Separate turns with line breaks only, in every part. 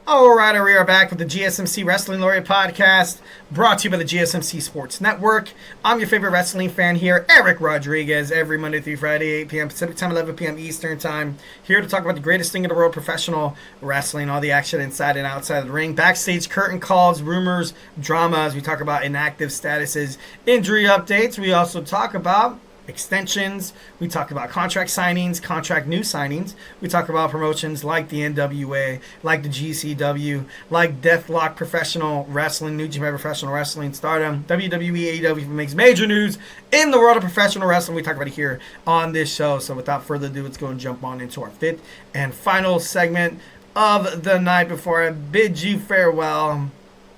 All right, we are back with the GSMC Wrestling Laureate podcast, brought to you by the GSMC Sports Network. I'm your favorite wrestling fan here, Eric Rodriguez, every Monday through Friday, 8 p.m. Pacific Time, 11 p.m. Eastern Time, here to talk about the greatest thing in the world, professional wrestling, all the action inside and outside of the ring, backstage curtain calls, rumors, dramas. We talk about inactive statuses, injury updates. We also talk about extensions. We talk about contract signings, contract new signings. We talk about promotions like the NWA, like the GCW, like Deathlock Professional Wrestling, New Japan Professional Wrestling, Stardom, WWE, AEW makes major news in the world of professional wrestling. We talk about it here on this show. So without further ado, let's go and jump on into our fifth and final segment of the night before I bid you farewell.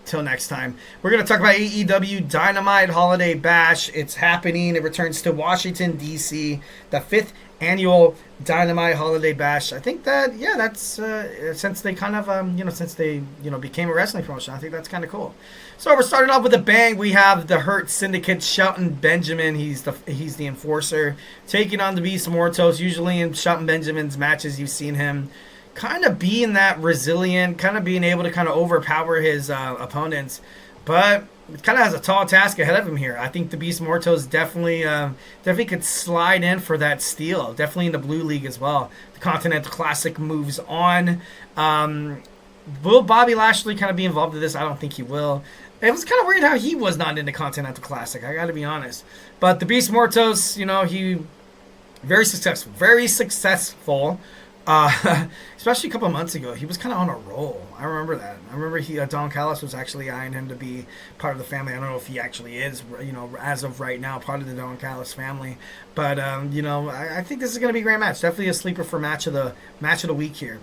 Till next time, we're going to talk about AEW Dynamite Holiday Bash. It's happening. It returns to Washington, D.C., the 5th annual Dynamite Holiday Bash. I think that, that's since they kind of, became a wrestling promotion, I think that's kind of cool. So we're starting off with a bang. We have the Hurt Syndicate, Shelton Benjamin. He's the enforcer, taking on the Beast Mortos. Usually in Shelton Benjamin's matches, you've seen him kind of being that resilient, kind of being able to kind of overpower his opponents, but it kind of has a tall task ahead of him here. I think the Beast Mortos definitely could slide in for that steal, definitely in the Blue League as well. The Continental Classic moves on. Will Bobby Lashley kind of be involved in this? I don't think he will. It was kind of weird how he was not in the Continental Classic, I got to be honest. But the Beast Mortos, he very successful. Especially a couple months ago, he was kind of on a roll. I remember that. I remember Don Callis was actually eyeing him to be part of the family. I don't know if he actually is, as of right now, part of the Don Callis family. But I think this is going to be a great match. Definitely a sleeper for match of the week here.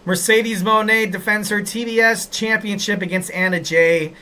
Mercedes Mone defends her TBS Championship against Anna Jay.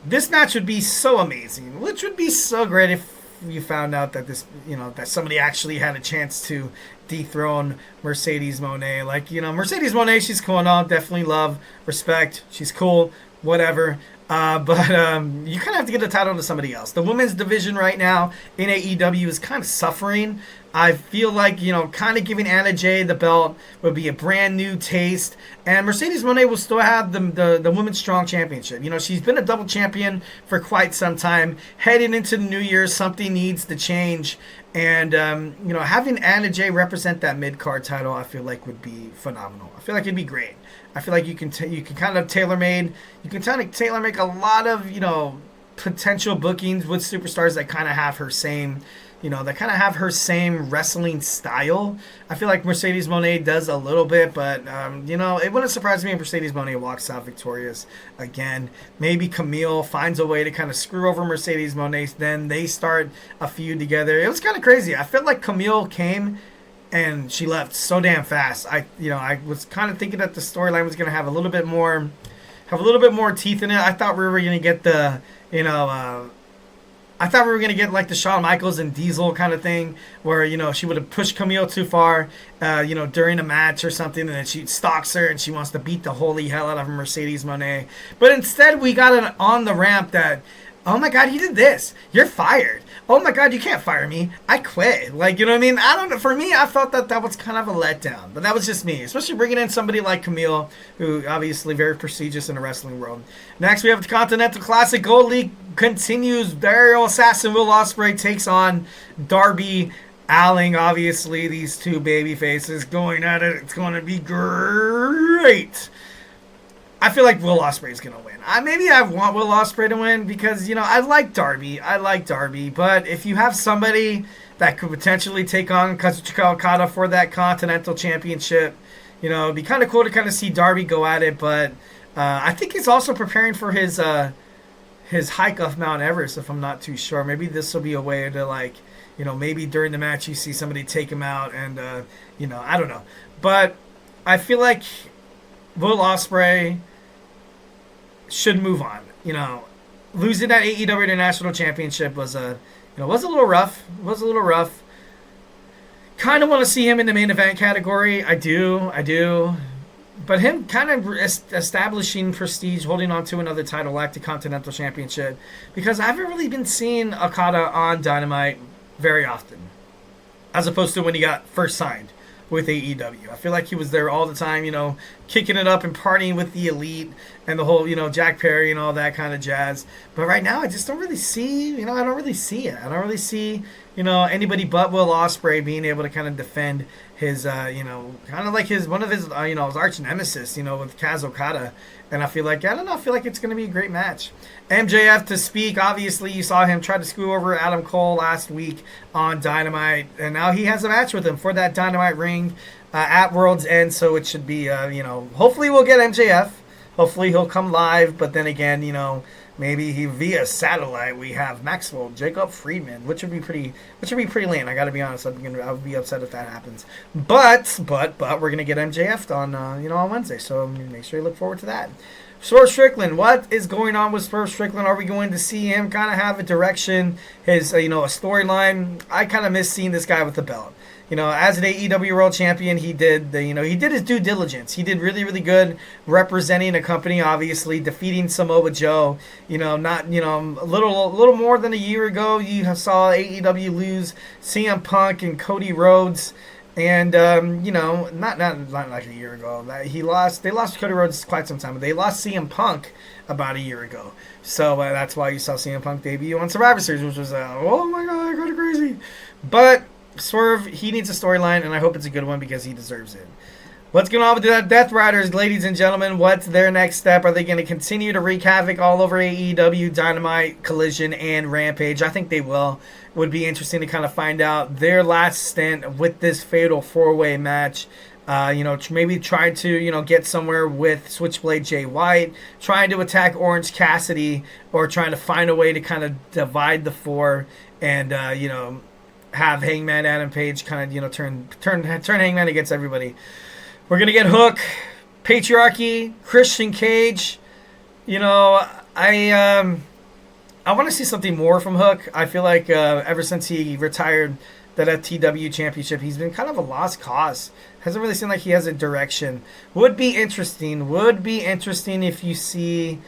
This match would be so amazing, which would be so great if you found out that that somebody actually had a chance to dethrone Mercedes Mone. Mercedes Mone, she's cool and all, definitely love, respect, she's cool, whatever. But you kind of have to get the title to somebody else. The women's division right now in AEW is kind of suffering. I feel like, kind of giving Anna Jay the belt would be a brand new taste. And Mercedes Mone will still have the Women's Strong Championship. She's been a double champion for quite some time. Heading into the new year, something needs to change. And, having Anna Jay represent that mid-card title, I feel like would be phenomenal. I feel like it'd be great. I feel like you can kind of tailor-make a lot of, potential bookings with superstars that kind of have her same, wrestling style. I feel like Mercedes Mone does a little bit, but, it wouldn't surprise me if Mercedes Mone walks out victorious again. Maybe Camille finds a way to kind of screw over Mercedes Mone, then they start a feud together. It was kind of crazy. I felt like Camille came and she left so damn fast. I was kind of thinking that the storyline was going to have a little bit more teeth in it. I thought we were going to get like the Shawn Michaels and Diesel kind of thing where, she would have pushed Camille too far, during a match or something, and then she stalks her and she wants to beat the holy hell out of Mercedes Mone. But instead we got an on the ramp that, oh my God, he did this. You're fired. Oh my God, you can't fire me. I quit. You know what I mean? I don't know. For me, I felt that was kind of a letdown. But that was just me. Especially bringing in somebody like Camille, who obviously very prestigious in the wrestling world. Next, we have the Continental Classic. Gold League continues. Burial Assassin Will Ospreay takes on Darby Allin. Obviously, these two baby faces going at it. It's going to be great. I feel like Will Ospreay is going to win. Maybe I want Will Ospreay to win because, I like Darby. But if you have somebody that could potentially take on Kazuchika Okada for that Continental Championship, it'd be kind of cool to kind of see Darby go at it. But I think he's also preparing for his hike off Mount Everest, if I'm not too sure. Maybe this will be a way to, maybe during the match you see somebody take him out and, I don't know. But I feel like Will Ospreay should move on. Losing that AEW International Championship was a little rough. Kind of want to see him in the main event category. I do. But him kind of establishing prestige, holding on to another title like the Continental Championship, because I haven't really been seeing Okada on Dynamite very often, as opposed to when he got first signed with AEW. I feel like he was there all the time, kicking it up and partying with the elite and the whole, Jack Perry and all that kind of jazz. But right now, I just don't really see, I don't really see it. I don't really see, anybody but Will Ospreay being able to kind of defend his, kind of like one of his, his arch nemesis, with Kaz Okada. And I feel like it's going to be a great match. MJF to speak. Obviously, you saw him try to screw over Adam Cole last week on Dynamite. And now he has a match with him for that Dynamite ring at World's End. So it should be, hopefully we'll get MJF. Hopefully he'll come live. But then again, maybe he via satellite we have Maxwell Jacob Friedman, which would be pretty lame. I got to be honest. I would be upset if that happens. But we're gonna get MJF on on Wednesday, so make sure you look forward to that. Swerve Strickland, what is going on with Swerve Strickland? Are we going to see him kind of have a direction, his a storyline? I kind of miss seeing this guy with the belt. As an AEW World Champion, he did he did his due diligence. He did really, really good representing a company, obviously, defeating Samoa Joe. Not a little more than a year ago, you saw AEW lose CM Punk and Cody Rhodes. And not like a year ago. They lost Cody Rhodes quite some time. But they lost CM Punk about a year ago. So that's why you saw CM Punk debut on Survivor Series, which was oh my god, kind of crazy. But Swerve, he needs a storyline, and I hope it's a good one because he deserves it. What's going on with the Death Riders, ladies and gentlemen? What's their next step? Are they going to continue to wreak havoc all over AEW, Dynamite, Collision, and Rampage? I think they will. Would be interesting to kind of find out their last stint with this fatal four-way match. Maybe try to, get somewhere with Switchblade Jay White, trying to attack Orange Cassidy, or trying to find a way to kind of divide the four and, have Hangman Adam Page kind of, turn Hangman against everybody. We're going to get Hook, Patriarchy, Christian Cage. I want to see something more from Hook. I feel like ever since he retired that FTW Championship, he's been kind of a lost cause. Hasn't really seemed like he has a direction. Would be interesting if you see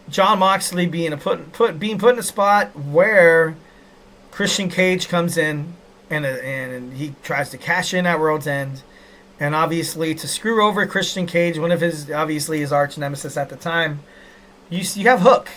Jon Moxley being put in a spot where Christian Cage comes in and he tries to cash in at World's End, and obviously to screw over Christian Cage, one of his arch nemesis at the time. You have Hook.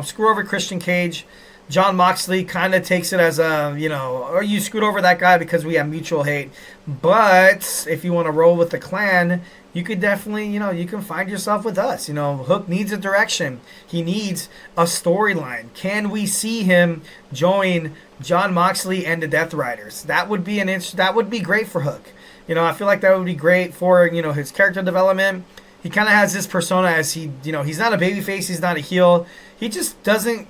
Screw over Christian Cage. Jon Moxley kind of takes it as or you screwed over that guy because we have mutual hate. But if you want to roll with the clan, you could definitely, you can find yourself with us. Hook needs a direction. He needs a storyline. Can we see him join Jon Moxley and the Death Riders? That would be that would be great for Hook. I feel like that would be great for, his character development. He kind of has this persona as he's not a babyface, he's not a heel. He just doesn't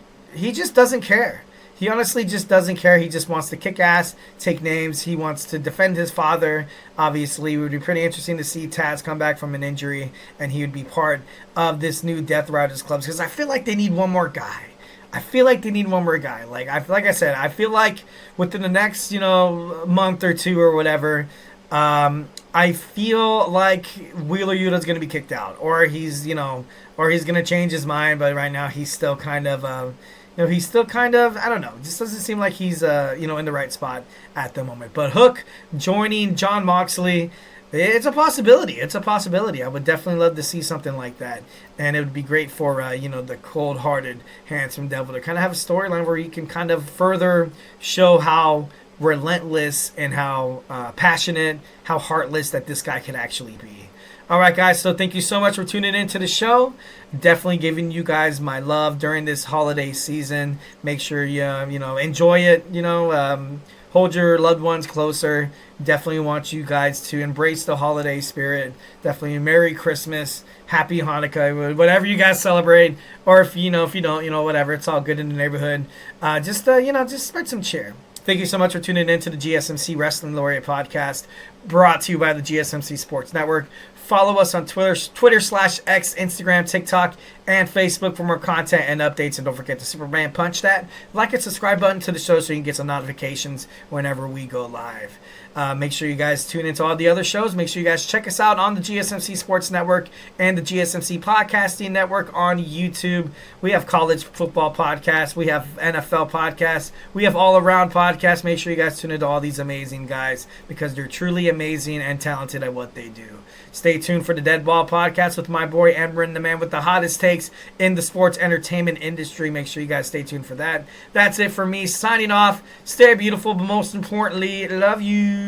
care. He honestly just doesn't care. He just wants to kick ass, take names. He wants to defend his father. Obviously, it would be pretty interesting to see Taz come back from an injury, and he would be part of this new Death Riders club. Because I feel like they need one more guy. Like I said, I feel like within the next month or two or whatever, I feel like Wheeler Yuta's going to be kicked out, or he's going to change his mind. But right now, he's still kind of, I don't know. It just doesn't seem like he's, in the right spot at the moment. But Hook joining Jon Moxley, it's a possibility. I would definitely love to see something like that. And it would be great for, the cold-hearted, handsome devil to kind of have a storyline where he can kind of further show how relentless and how passionate, how heartless that this guy can actually be. All right, guys, so thank you so much for tuning into the show. Definitely giving you guys my love during this holiday season. Make sure you enjoy it, hold your loved ones closer. Definitely want you guys to embrace the holiday spirit. Definitely Merry Christmas, Happy Hanukkah, whatever you guys celebrate, or if you don't, whatever, it's all good in the neighborhood. Just spread some cheer. Thank you so much for tuning in to the GSMC Wrestling Laureate podcast, brought to you by the GSMC Sports Network. Follow us on Twitter/X, Instagram, TikTok, and Facebook for more content and updates. And don't forget to Superman punch that like and subscribe button to the show so you can get some notifications whenever we go live. Make sure you guys tune into all the other shows. Make sure you guys check us out on the GSMC Sports Network and the GSMC Podcasting Network on YouTube. We have college football podcasts. We have NFL podcasts. We have all-around podcasts. Make sure you guys tune into all these amazing guys because they're truly amazing and talented at what they do. Stay tuned for the Dead Ball podcast with my boy Emran, the man with the hottest takes in the sports entertainment industry. Make sure you guys stay tuned for that. That's it for me. Signing off. Stay beautiful, but most importantly, love you.